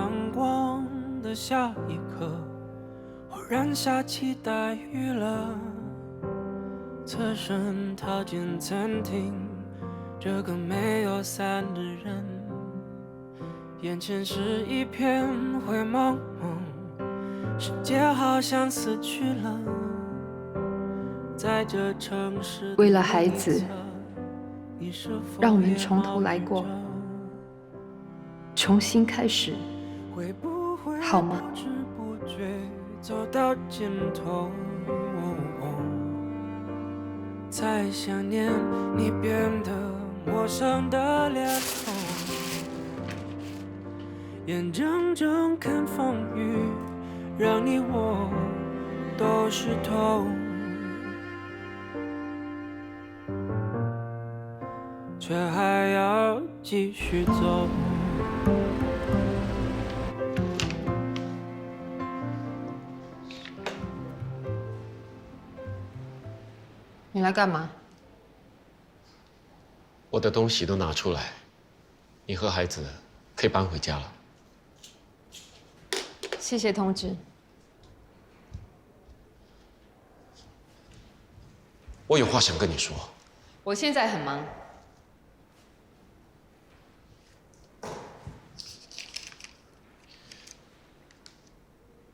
阳光的下一刻，忽然下起大雨了。侧身踏进餐厅，这个没有伞的人，眼前是一片灰蒙蒙，世界好像死去了。在这城市，为了孩子，让我们从头来过，重新开始，好吗？不知不觉走到尽头，才想念你变得陌生的脸孔，眼睁睁看风雨让你我都湿透，却还要继续走。你来干嘛？我的东西都拿出来，你和孩子可以搬回家了。谢谢通知。我有话想跟你说。我现在很忙。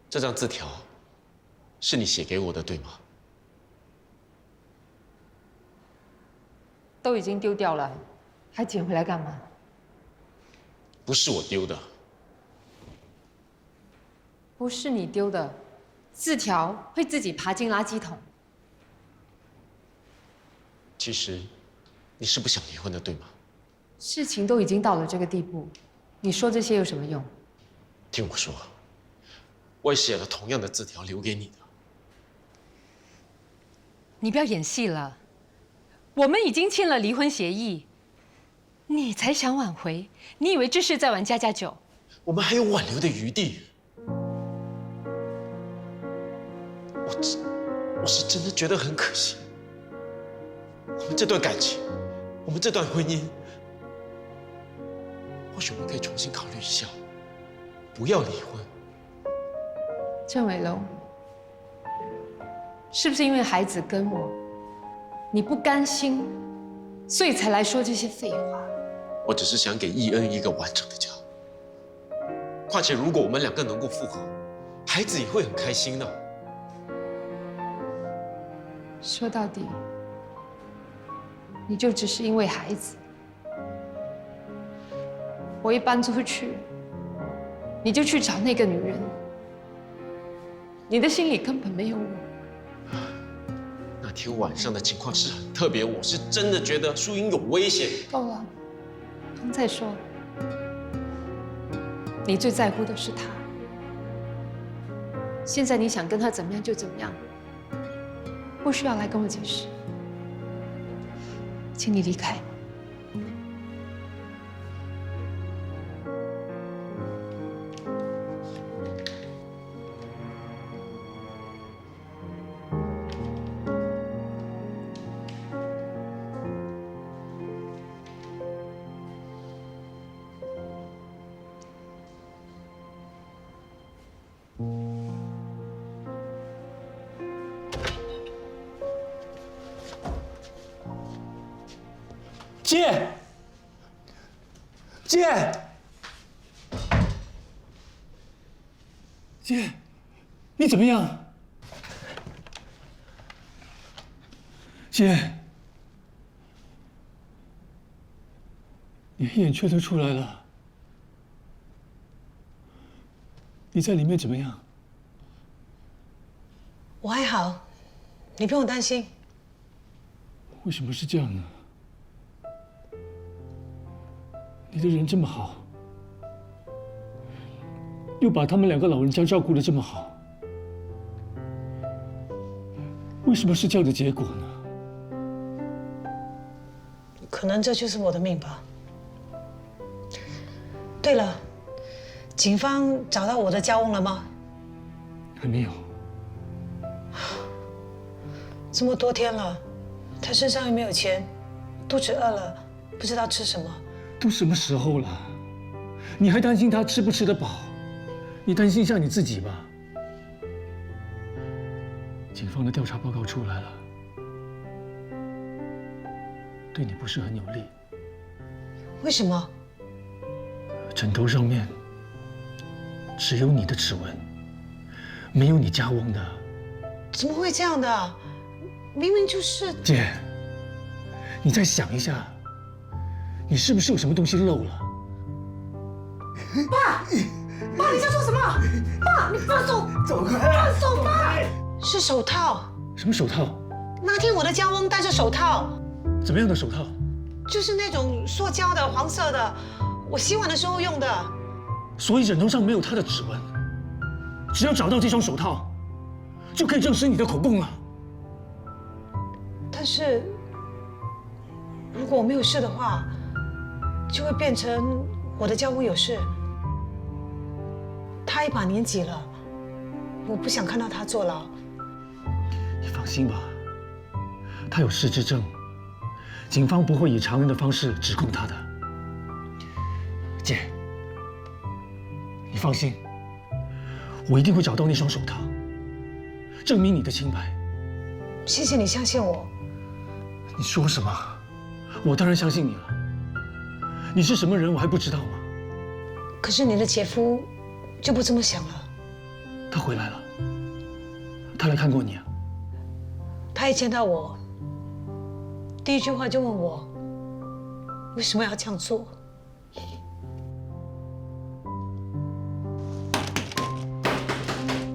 这张字条是你写给我的，对吗？都已经丢掉了，还捡回来干嘛？不是我丢的。不是你丢的，字条会自己爬进垃圾桶。其实，你是不想离婚的，对吗？事情都已经到了这个地步，你说这些有什么用？听我说，我也写了同样的字条留给你的。你不要演戏了，我们已经签了离婚协议，你才想挽回？你以为这是在玩家家酒？我们还有挽留的余地。我是真的觉得很可惜。我们这段感情，我们这段婚姻，或许我们可以重新考虑一下，不要离婚。郑伟龙，是不是因为孩子跟我，你不甘心，所以才来说这些废话？我只是想给义恩一个完整的家。况且，如果我们两个能够复合，孩子也会很开心的。说到底，你就只是因为孩子。我一搬出去，你就去找那个女人，你的心里根本没有我。那天晚上的情况是很特别，我是真的觉得淑英有危险。够了，不用再说了。你最在乎的是他，现在你想跟他怎么样就怎么样，不需要来跟我解释。请你离开。姐，姐，姐，你怎么样？姐，你眼圈都出来了，你在里面怎么样？我还好，你不用担心。为什么是这样呢？你的人这么好，又把他们两个老人家照顾得这么好，为什么是这样的结果呢？可能这就是我的命吧。对了，警方找到我的家翁了吗？还没有。这么多天了，他身上又没有钱，肚子饿了，不知道吃什么。都什么时候了，你还担心他吃不吃得饱？你担心一下你自己吧。警方的调查报告出来了，对你不是很有利。为什么？枕头上面只有你的指纹，没有你家翁的。怎么会这样的？明明就是……姐，你再想一下，你是不是有什么东西漏了？爸，你在做什么？爸，你放手！走开！放手！爸，是手套。什么手套？那天我的家翁戴着手套，怎么样的手套？就是那种塑胶的、黄色的，我洗碗的时候用的。所以枕头上没有他的指纹，只要找到这双手套，就可以证实你的口供了。但是，如果我没有事的话，就会变成我的家翁有事。他一把年纪了，我不想看到他坐牢。你放心吧，他有失智症，警方不会以常人的方式指控他的。姐，你放心，我一定会找到那双手套，证明你的清白。谢谢你相信我。你说什么？我当然相信你了。你是什么人，我还不知道吗？可是你的姐夫就不这么想了。他回来了，他来看过你啊。他一见到我，第一句话就问我为什么要这样做。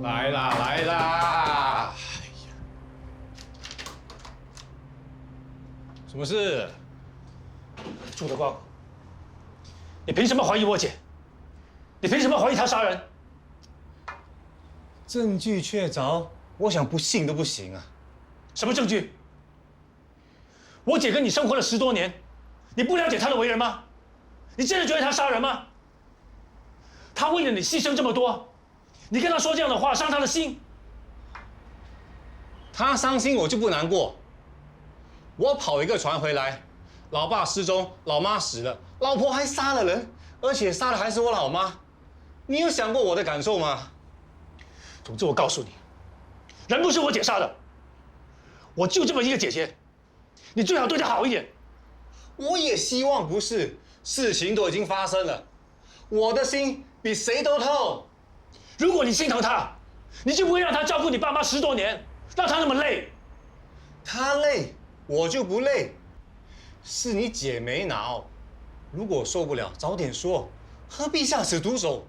来啦来啦！什么事？朱德光，你凭什么怀疑我姐？你凭什么怀疑她杀人？证据确凿，我想不信都不行啊！什么证据？我姐跟你生活了10多年，你不了解她的为人吗？你真的觉得她杀人吗？她为了你牺牲这么多，你跟她说这样的话，伤她的心。他伤心我就不难过。我跑一个船回来，老爸失踪，老妈死了，老婆还杀了人，而且杀的还是我老妈。你有想过我的感受吗？总之，我告诉你，人不是我姐杀的，我就这么一个姐姐，你最好对她好一点。我也希望不是，事情都已经发生了，我的心比谁都痛。如果你心疼她，你就不会让她照顾你爸妈10多年，让她那么累。他累，我就不累。是你姐没脑，如果受不了，早点说，何必下此毒手？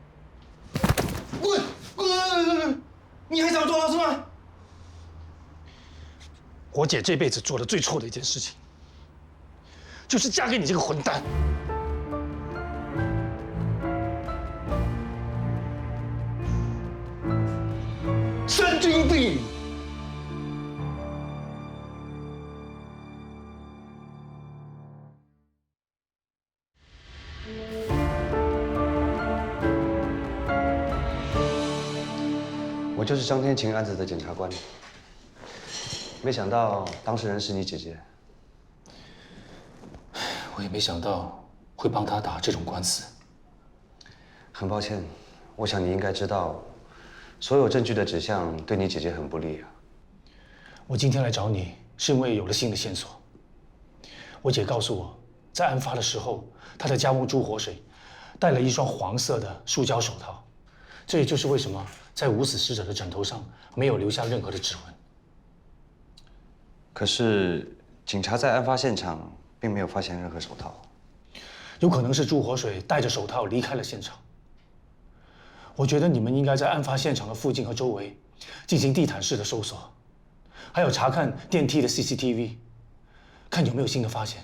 滚！滚！你还想坐牢是吗？我姐这辈子做的最错的一件事情，就是嫁给你这个混蛋。神经病！我就是张天晴案子的检察官，没想到当事人是你姐姐。我也没想到会帮她打这种官司。很抱歉，我想你应该知道，所有证据的指向对你姐姐很不利啊。我今天来找你，是因为有了新的线索。我姐告诉我，在案发的时候，她的家翁朱活水戴了一双黄色的塑胶手套，这也就是为什么在无死死者的枕头上没有留下任何的指纹。可是警察在案发现场并没有发现任何手套，有可能是朱活水戴着手套离开了现场。我觉得你们应该在案发现场的附近和周围进行地毯式的搜索，还有查看电梯的 CCTV， 看有没有新的发现。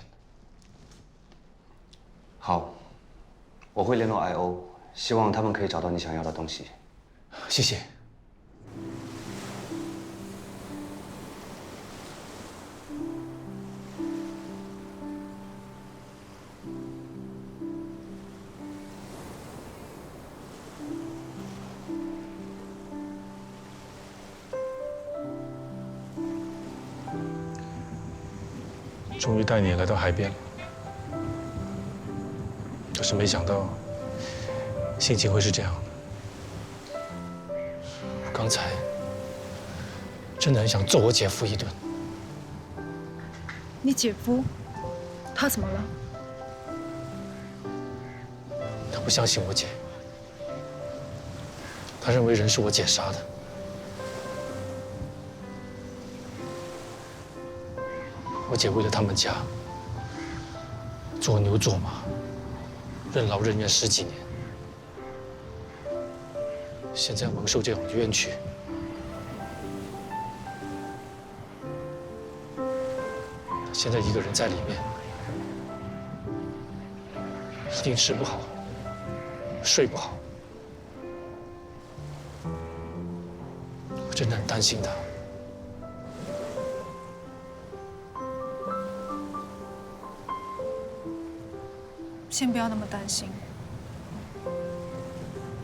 好，我会联络 IO， 希望他们可以找到你想要的东西。谢谢。终于带你来到海边了，可是没想到心情会是这样的。刚才真的很想揍我姐夫一顿。你姐夫，他怎么了？他不相信我姐，他认为人是我姐杀的。我姐为了他们家做牛做马，任劳任怨10几年，现在蒙受这种冤屈。现在一个人在里面，一定吃不好，睡不好。我真的很担心他。先不要那么担心。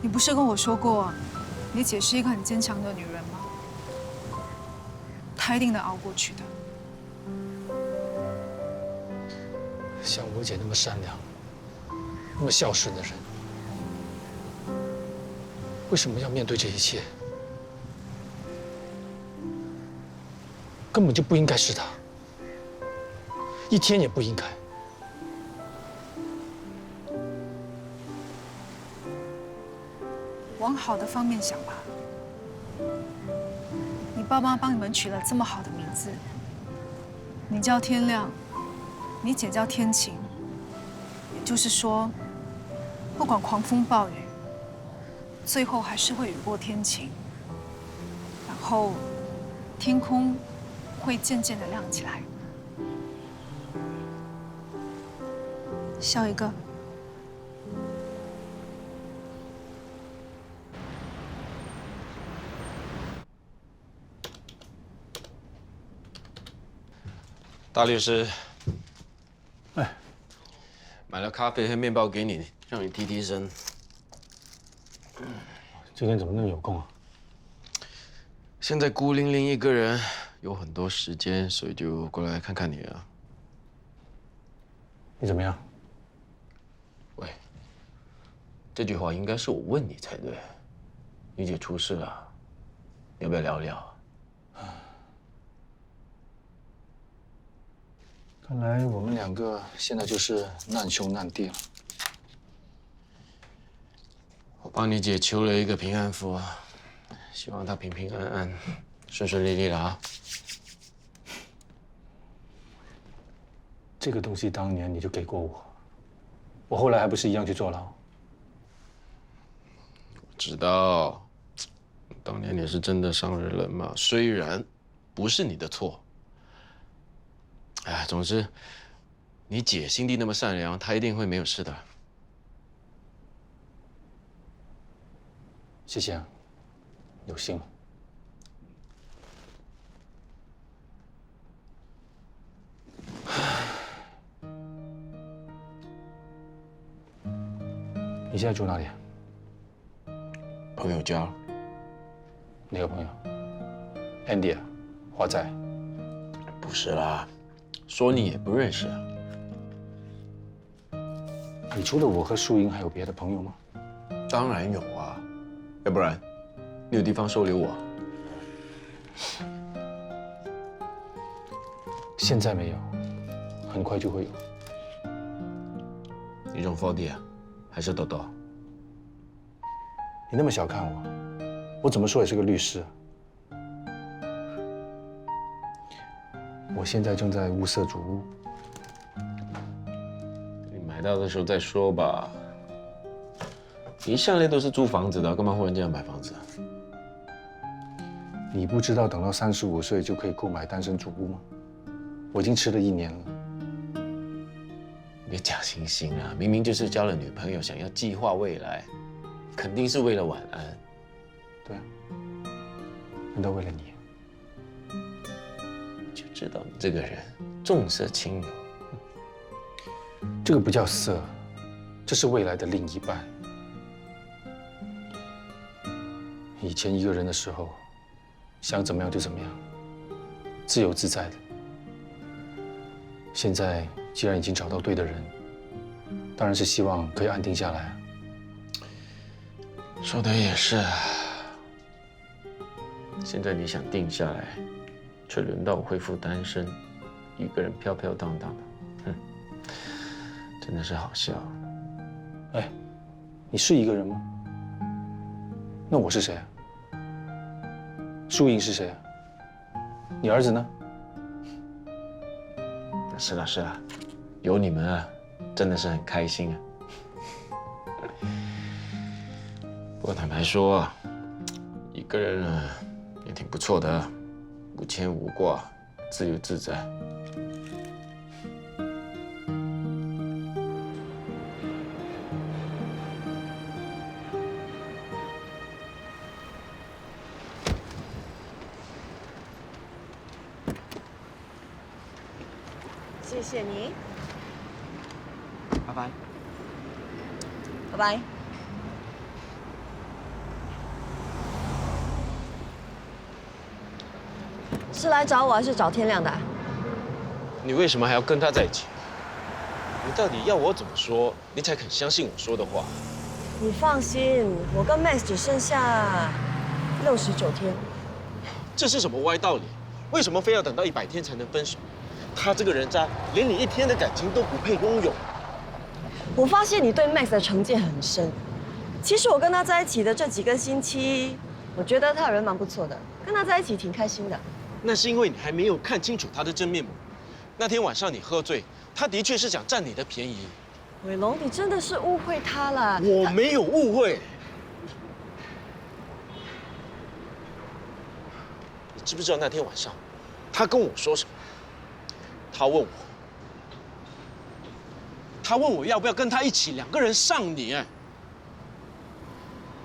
你不是跟我说过，你姐是一个很坚强的女人吗？她一定能熬过去的。像我姐那么善良、那么孝顺的人，为什么要面对这一切？根本就不应该是她，一天也不应该。往好的方面想吧。你爸妈帮你们取了这么好的名字，你叫天亮，你姐叫天晴，也就是说，不管狂风暴雨，最后还是会雨过天晴，然后天空会渐渐的亮起来。笑一个。大律师，哎，买了咖啡和面包给你，让你提提神。今天怎么那么有空啊？现在孤零零一个人，有很多时间，所以就过来看看你啊。你怎么样？喂，这句话应该是我问你才对。你姐出事了，要不要聊聊？看来我们两个现在就是难兄难弟了。我帮你姐求了一个平安符，希望她平平安安、顺顺利利的啊。这个东西当年你就给过我，我后来还不是一样去坐牢？我知道，当年你是真的伤人了嘛，虽然不是你的错。哎，总之，你姐心地那么善良，她一定会没有事的。谢谢啊，有心了。你现在住哪里？朋友家。哪个朋友 ？Andy 啊，华仔。不是啦，说你也不认识啊。你除了我和淑英，还有别的朋友吗？当然有啊，要不然你有地方收留我？现在没有，很快就会有。你用 4D 啊，还是豆豆？你那么小看我，我怎么说也是个律师。我现在正在物色主屋，你买到的时候再说吧。你向来都是租房子的，干嘛忽然间要买房子啊？你不知道等到35岁就可以购买单身主屋吗？我已经迟了1年了。别假惺惺啊！明明就是交了女朋友，想要计划未来，肯定是为了晚安。对啊，难道为了你？就知道你这个人重色轻友。这个不叫色，这是未来的另一半。以前一个人的时候，想怎么样就怎么样，自由自在的。现在既然已经找到对的人，当然是希望可以安定下来。说的也是。现在你想定下来，却轮到我恢复单身，一个人飘飘荡荡的，哼，真的是好笑。哎，你是一个人吗？那我是谁啊？输赢是谁啊？你儿子呢？是啦是啦，有你们啊，真的是很开心啊。不过坦白说啊，一个人啊也挺不错的，无牵无挂，自由自在。谢谢你，拜拜。拜拜。是来找我还是找天亮的？你为什么还要跟他在一起？你到底要我怎么说，你才肯相信我说的话？你放心，我跟 Max 只剩下69天。这是什么歪道理？为什么非要等到100天才能分手？他这个人渣，连你1天的感情都不配拥有。我发现你对 Max 的成见很深。其实我跟他在一起的这几个星期，我觉得他人蛮不错的，跟他在一起挺开心的。那是因为你还没有看清楚他的真面目。那天晚上你喝醉，他的确是想占你的便宜。伟龙，你真的是误会他了。我没有误会。你知不知道那天晚上，他跟我说什么？他问我要不要跟他一起2个人上你。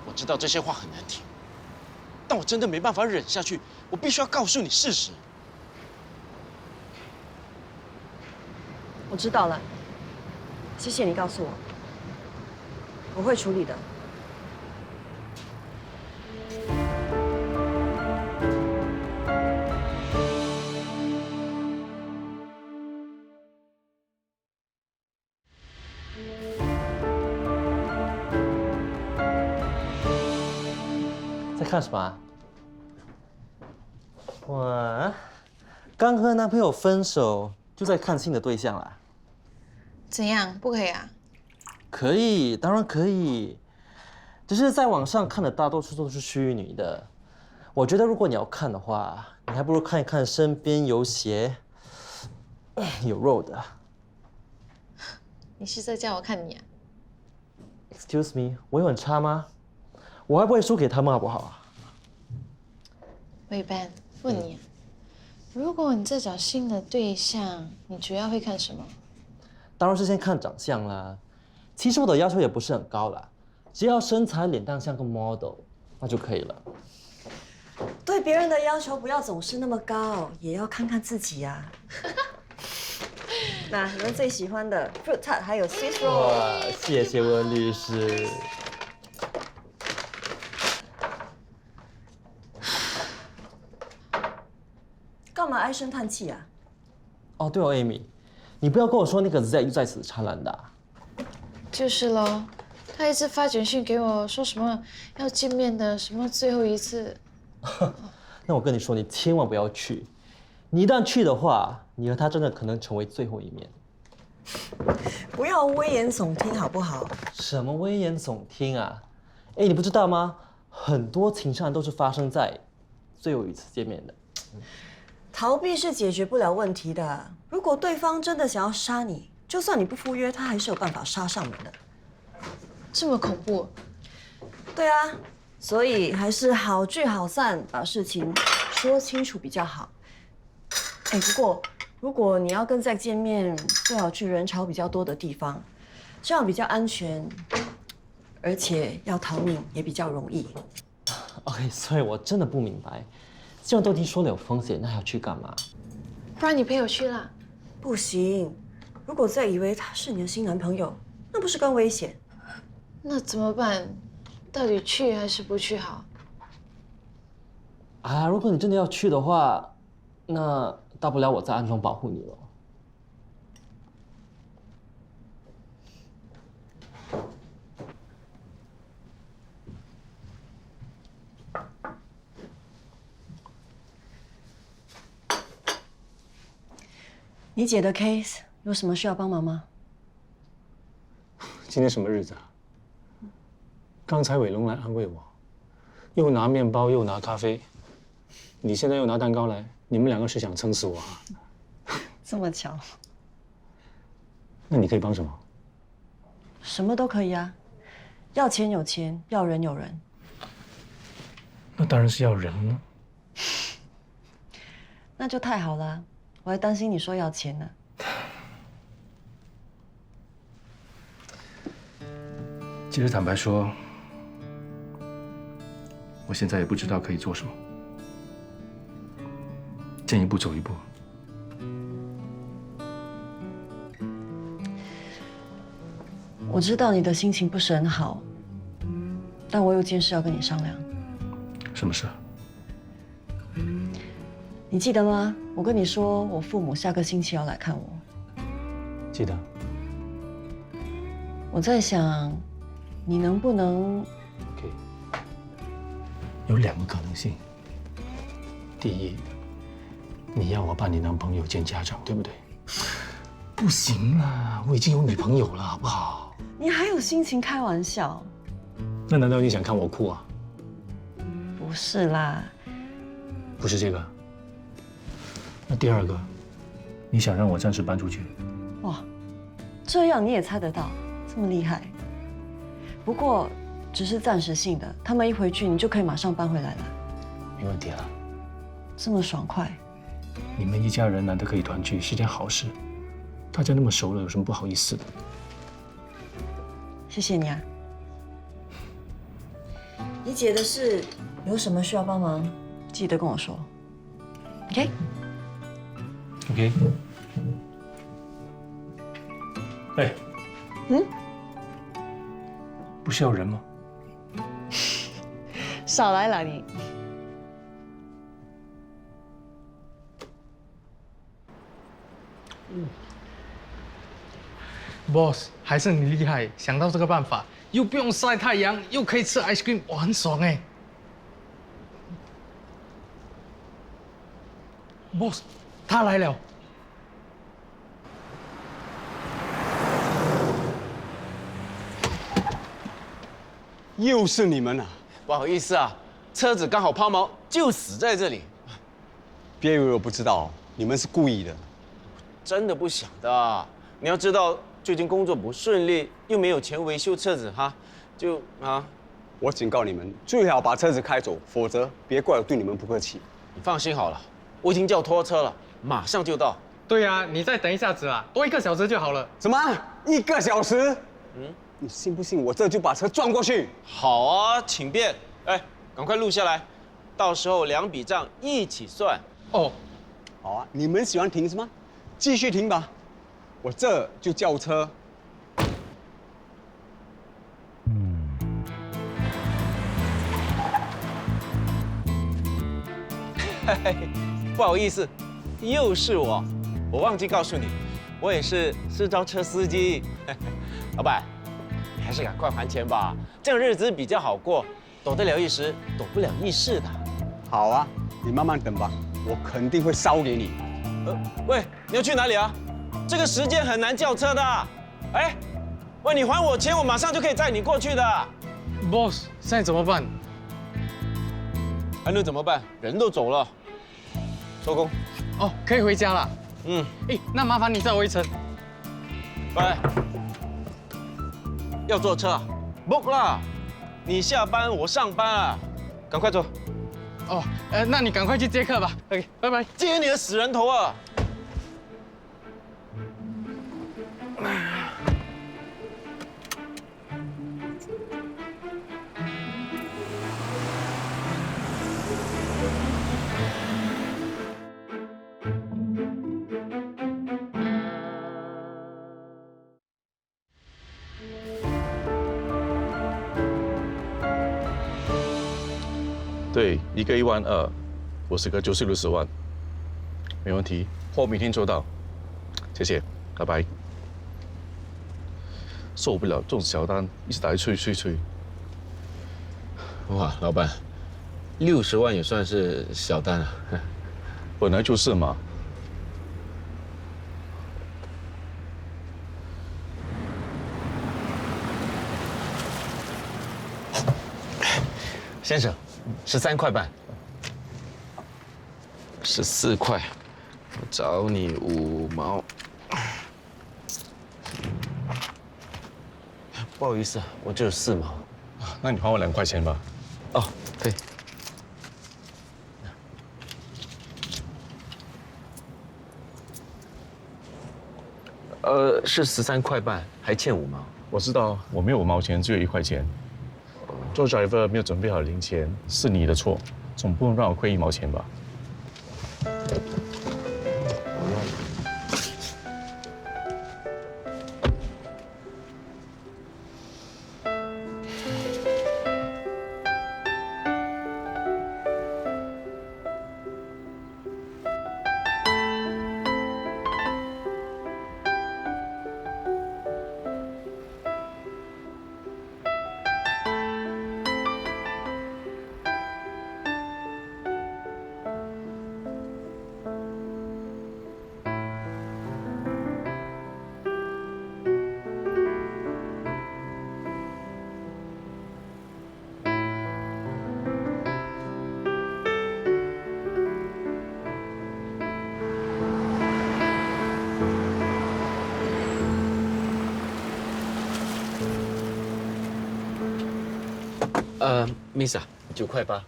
我知道这些话很难听，但我真的没办法忍下去，我必须要告诉你事实。我知道了，谢谢你告诉我，我会处理的。在看什么啊？我刚和男朋友分手，就在看新的对象啦。怎样？不可以啊？可以，当然可以。只是在网上看的大多数都是虚拟的。我觉得如果你要看的话，你还不如看一看身边有血、有肉的。你是在叫我看你啊 Excuse me， 我有很差吗？我还不会输给他们好不好啊？喂 Ben， 问你，如果你在找新的对象，你主要会看什么？当然是先看长相啦。其实我的要求也不是很高啦，只要身材脸蛋像个 model， 那就可以了。对别人的要求不要总是那么高，也要看看自己呀。那你们最喜欢的 fruit tart 还有 Swiss roll。哇，谢谢温律师。干嘛唉声叹气啊？哦，对哦 ，Amy， 你不要跟我说那个 Z 又在此缠烂的啊。就是咯，他一直发简讯给我，说什么要见面的，什么最后一次。那我跟你说，你千万不要去。你一旦去的话，你和他真的可能成为最后一面。不要危言耸听好不好？什么危言耸听啊？哎，你不知道吗？很多情伤都是发生在最后一次见面的。逃避是解决不了问题的。如果对方真的想要杀你，就算你不赴约，他还是有办法杀上门的。这么恐怖？对啊，所以还是好聚好散，把事情说清楚比较好。哎，不过如果你要跟 Zack 见面，最好去人潮比较多的地方，这样比较安全，而且要逃命也比较容易。OK， 所以我真的不明白，既然都已经说了有风险，那还要去干嘛？不然你陪我去啦。不行，如果 Zack 以为他是你的新男朋友，那不是更危险？那怎么办？到底去还是不去好？啊，如果你真的要去的话，那大不了我在暗中保护你了。你姐的 case 有什么需要帮忙吗？今天什么日子啊？刚才伟龙来安慰我，又拿面包又拿咖啡，你现在又拿蛋糕来，你们两个是想撑死我啊？这么巧？那你可以帮什么？什么都可以啊，要钱有钱，要人有人。那当然是要人了。那就太好了，我还担心你说要钱呢。其实坦白说，我现在也不知道可以做什么，见一步走一步。我知道你的心情不是很好，但我有件事要跟你商量。什么事？你记得吗？我跟你说，我父母下个星期要来看我。记得。我在想，你能不能？OK。有2个可能性。第一，你要我帮你男朋友见家长，对不对？不行啦，我已经有女朋友了，好不好？你还有心情开玩笑？那难道你想看我哭啊？不是啦。不是这个。那第2个，你想让我暂时搬出去？哇，这样你也猜得到，这么厉害。不过只是暂时性的，他们一回去你就可以马上搬回来了。没问题了。这么爽快？你们一家人难得可以团聚，是件好事。大家那么熟了，有什么不好意思的？谢谢你啊。你姐的事有什么需要帮忙，记得跟我说。OK。哎。不是要人吗？少来了你。Boss， 还是你厉害，想到这个办法，又不用晒太阳，又可以吃 ice cream， 哇，很爽哎。Boss， 他来了。又是你们啊！不好意思啊，车子刚好抛锚，就死在这里。别以为我不知道，你们是故意的。真的不想的。你要知道，最近工作不顺利，又没有钱维修车子哈，我警告你们，最好把车子开走，否则别怪我对你们不客气。你放心好了，我已经叫拖车了，马上就到。对啊，你再等一下子啊，多1个小时就好了。什么？1个小时？你信不信我这就把车撞过去？好啊，请便。哎，赶快录下来，到时候2笔账一起算。哦，好啊，你们喜欢停是吗？继续停吧，我这就叫车。不好意思，又是我忘记告诉你，我也是私招车司机。老板，你还是赶快还钱吧，这样日子比较好过，躲得了一时，躲不了一世的。好啊，你慢慢等吧，我肯定会烧给你。喂，你要去哪里啊？这个时间很难叫车的。哎，喂，你还我钱，我马上就可以载你过去的。Boss， 现在怎么办？还能怎么办？人都走了。收工。哦，可以回家了。哎，那麻烦你载我一程。喂，要坐车啊 ？book 啦！你下班，我上班啊，赶快走。哦，那你赶快去接客吧。OK， 拜拜。接你的死人头啊！对，一个1万2，我是个就是60万，没问题，货明天做到，谢谢，拜拜。受不了这种小单，一直打来催。哇，老板，60万也算是小单啊。本来就是嘛。先生，13块半。14块，我找你5毛。不好意思啊，我只有4毛。那你还我2块钱吧。哦，可以。是13块半，还欠5毛。我知道我没有5毛钱，只有1块钱。做 driver 没有准备好零钱是你的错，总不能让我亏1毛钱吧？Miss 啊，9块8。啊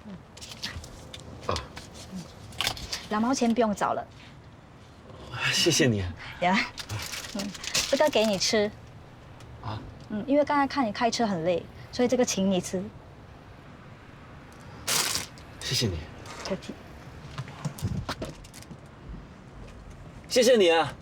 2毛钱不用找了。谢谢你。呀，这个给你吃。啊？因为刚才看你开车很累，所以这个请你吃。谢谢你。客气。谢谢你啊。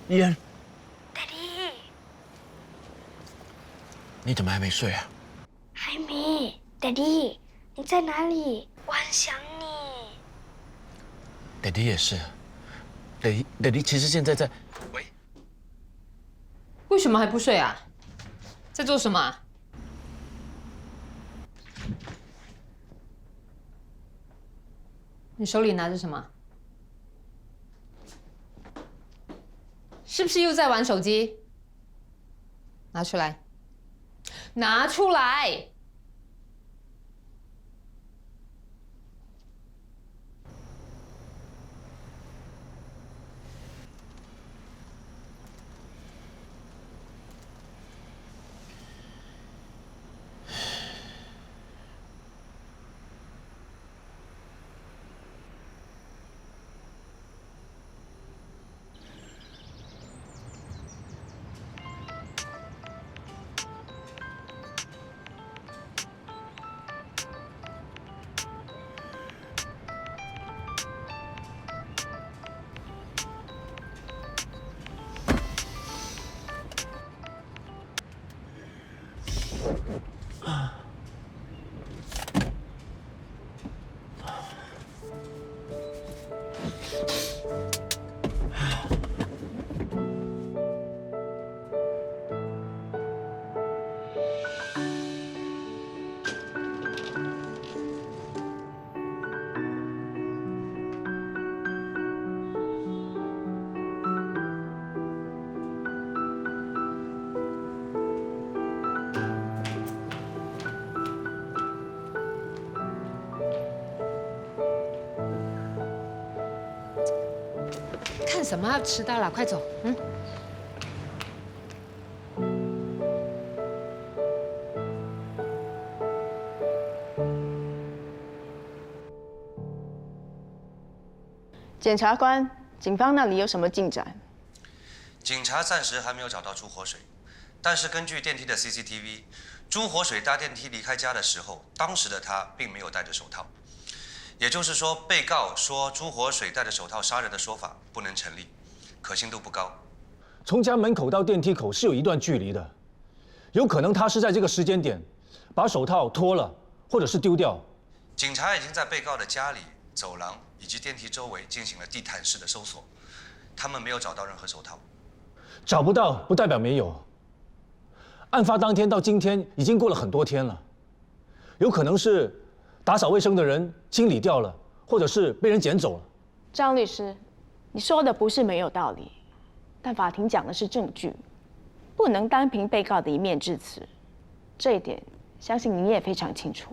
依安， Daddy， 你怎么还没睡啊？还没。Daddy， 你在哪里？我很想你。爹地也是。爹地其实现在在。喂。为什么还不睡啊？在做什么啊？你手里拿着什么？是不是又在玩手机？拿出来，拿出来！看什么啊？迟到了，快走。嗯。检察官，警方那里有什么进展？警察暂时还没有找到朱活水，但是根据电梯的 CCTV， 朱活水搭电梯离开家的时候，当时的他并没有戴着手套，也就是说，被告说朱活水戴着手套杀人的说法不能成立，可信度不高。从家门口到电梯口是有一段距离的，有可能他是在这个时间点把手套脱了，或者是丢掉。警察已经在被告的家里、走廊以及电梯周围进行了地毯式的搜索，他们没有找到任何手套。找不到不代表没有。案发当天到今天已经过了很多天了，有可能是打扫卫生的人清理掉了，或者是被人捡走了。张律师，你说的不是没有道理，但法庭讲的是证据，不能单凭被告的一面之词，这一点相信你也非常清楚。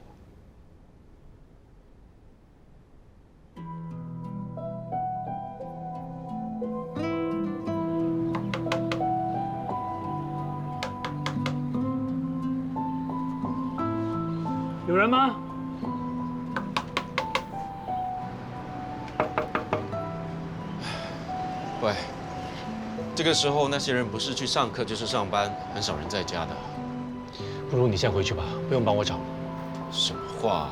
有人吗？喂，这个时候那些人不是去上课就是上班，很少人在家的。不如你先回去吧，不用帮我找。什么话？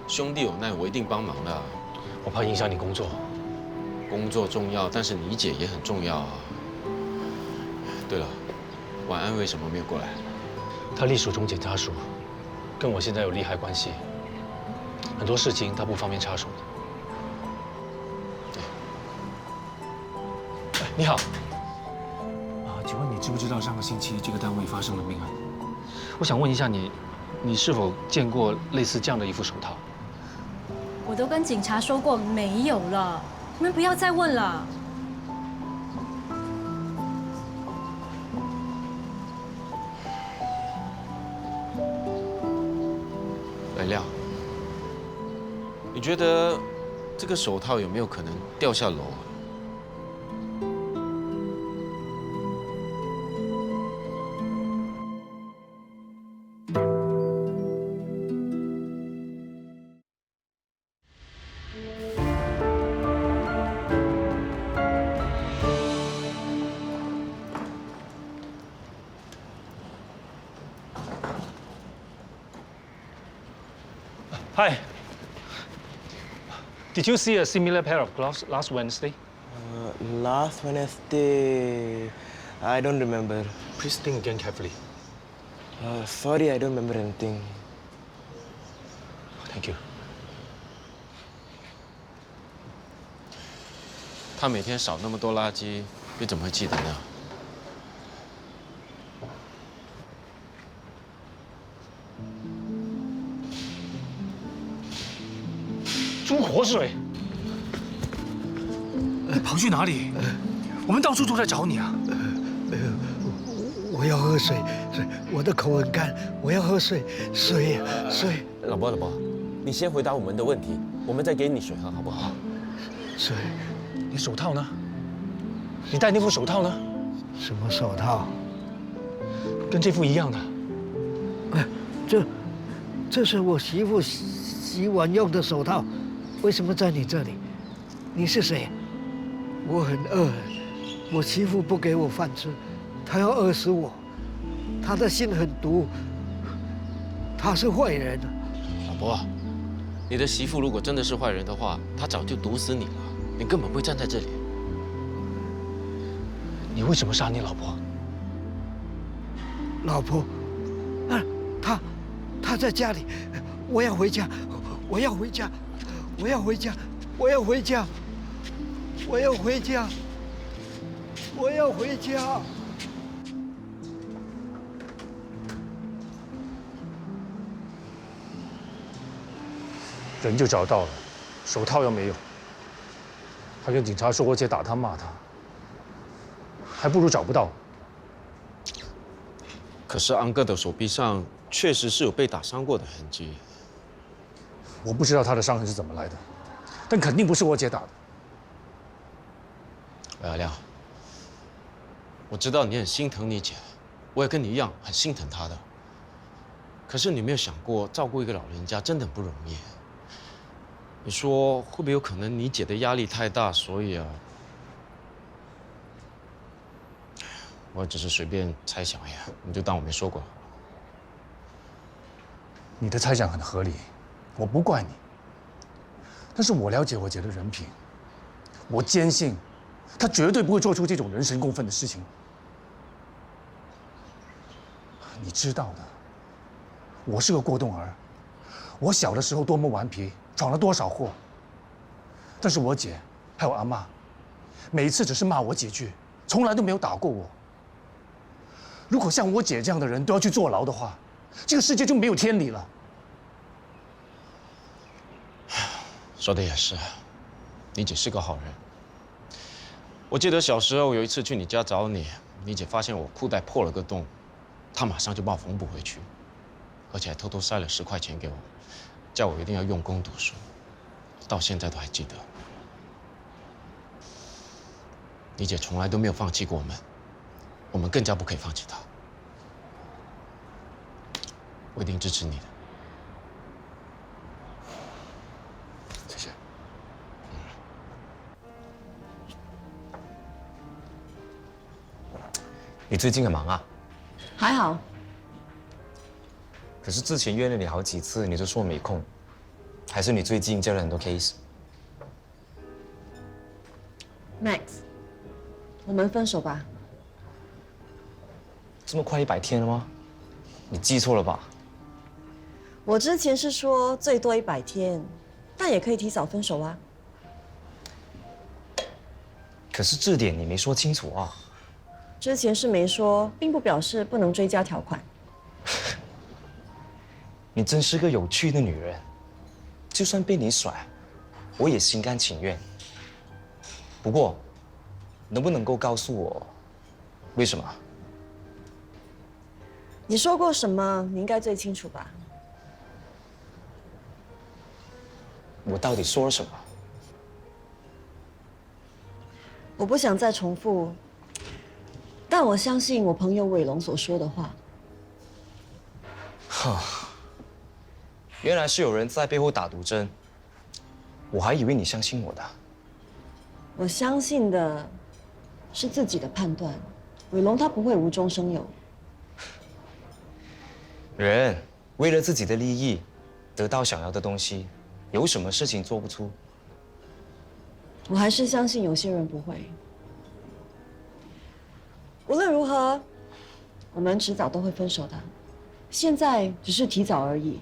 兄弟有难，我一定帮忙的。我怕影响你工作。工作重要，但是你姐也很重要啊。对了，晚安为什么没有过来？他隶属总检察署，跟我现在有利害关系，很多事情他不方便插手的。你好，请问你知不知道上个星期这个单位发生了命案？我想问一下你是否见过类似这样的一副手套？我都跟警察说过没有了，你们不要再问了。来亮，你觉得这个手套有没有可能掉下楼？Hi. Did you see a similar pair of gloves last Wednesday? Last Wednesday, I don't remember. Please think again carefully. Sorry, I don't remember anything. Thank you. 他每天扫那么多垃圾，你怎么会记得呢？朱活水，跑去哪里？我们到处都在找你啊！我要喝水，我的口很干，我要喝水，水。老伯，你先回答我们的问题，我们再给你水喝，好不好？水。你手套呢？你戴那副手套呢？什么手套？跟这副一样的。这是我媳妇洗碗用的手套。为什么在你这里？你是谁？我很饿，我媳妇不给我饭吃，她要饿死我。她的心很毒，她是坏人。老伯，你的媳妇如果真的是坏人的话，她早就毒死你了，你根本不会站在这里。你为什么杀你老婆？老婆，她在家里，我要回家，我要回家。我要回家，我要回家，我要回家，我要回家。人就找到了，手套又没有。他跟警察说我姐打他骂他，还不如找不到。可是安哥的手臂上确实是有被打伤过的痕迹。我不知道他的伤痕是怎么来的，但肯定不是我姐打的。亮，我知道你很心疼你姐，我也跟你一样很心疼她的。可是你没有想过，照顾一个老人家真的很不容易。你说会不会有可能你姐的压力太大，所以啊？我只是随便猜想呀，你就当我没说过。你的猜想很合理，我不怪你。但是我了解我姐的人品，我坚信，她绝对不会做出这种人神共愤的事情。你知道的，我是个过动儿，我小的时候多么顽皮，闯了多少祸。但是我姐还有阿嬷，每一次只是骂我几句，从来都没有打过我。如果像我姐这样的人都要去坐牢的话，这个世界就没有天理了。说的也是，你姐是个好人。我记得小时候有一次去你家找你，你姐发现我裤带破了个洞，她马上就帮我缝补回去，而且还偷偷塞了10块钱给我，叫我一定要用功读书，到现在都还记得。你姐从来都没有放弃过我们，我们更加不可以放弃她。我一定支持你的。谢谢。你最近很忙啊？还好。可是之前约了你好几次，你就说没空，还是你最近接了很多 case？ Max， 我们分手吧。这么快100天了吗？你记错了吧？我之前是说最多100天，但也可以提早分手啊。可是这点你没说清楚啊。之前是没说，并不表示不能追加条款。你真是个有趣的女人，就算被你甩，我也心甘情愿。不过，能不能够告诉我，为什么？你说过什么？你应该最清楚吧？我到底说了什么？我不想再重复，但我相信我朋友伟龙所说的话。哈，原来是有人在背后打毒针，我还以为你相信我的。我相信的是自己的判断，伟龙他不会无中生有。人为了自己的利益，得到想要的东西，有什么事情做不出？我还是相信有些人不会。无论如何，我们迟早都会分手的。现在只是提早而已。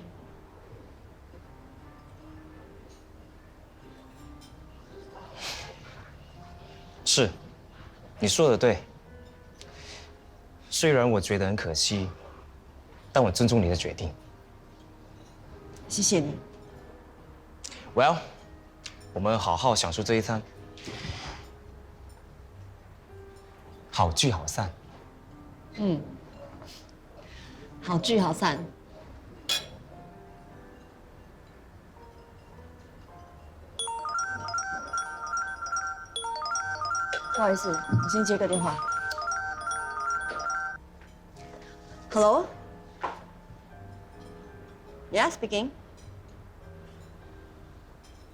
是，你说的对。虽然我觉得很可惜，但我尊重你的决定。谢谢你。Well， 我们好好享受这一餐，好聚好散。嗯，好聚好散。不好意思，我先接个电话。Hello? Yeah, speaking.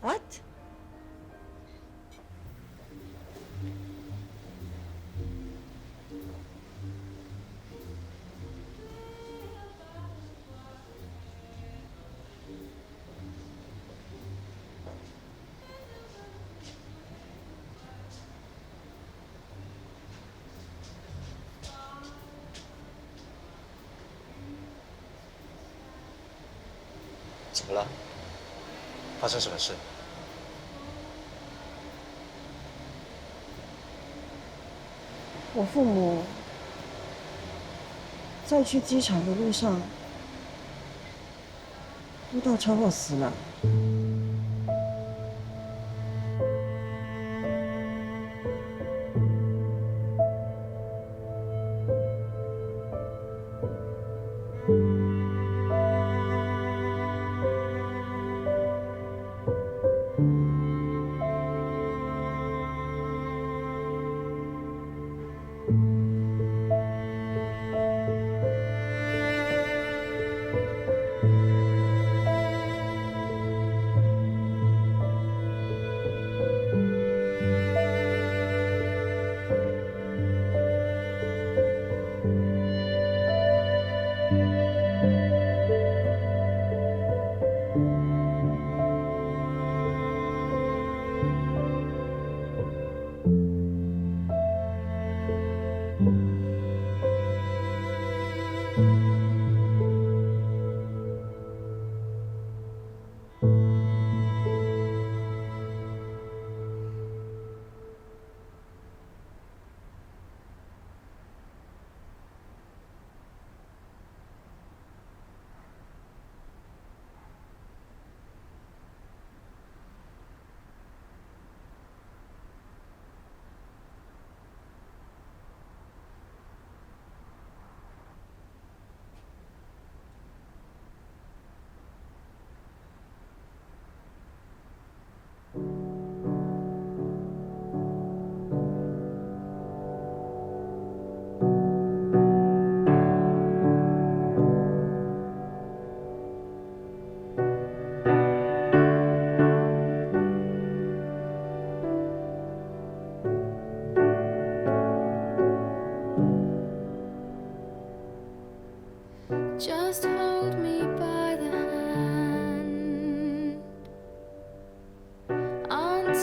What? 怎么了？发生什么事？我父母在去机场的路上遇到车祸死了。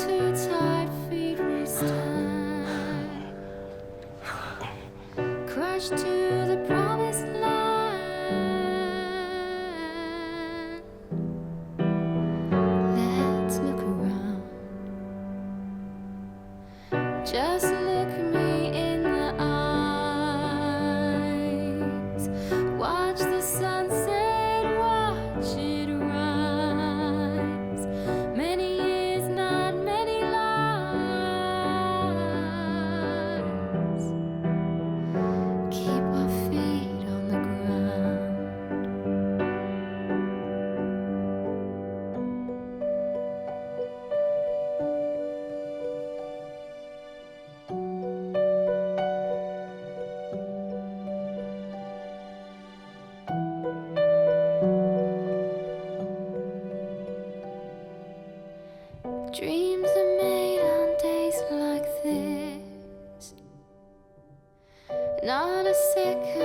two tired feet we stand, crushed to the promised land. Let's look around. Just look me in the eyes. Watch the sunset, watch it rise. Many years, not many lives. Keep our feet on the ground. Dreams are made on days like this. Not a second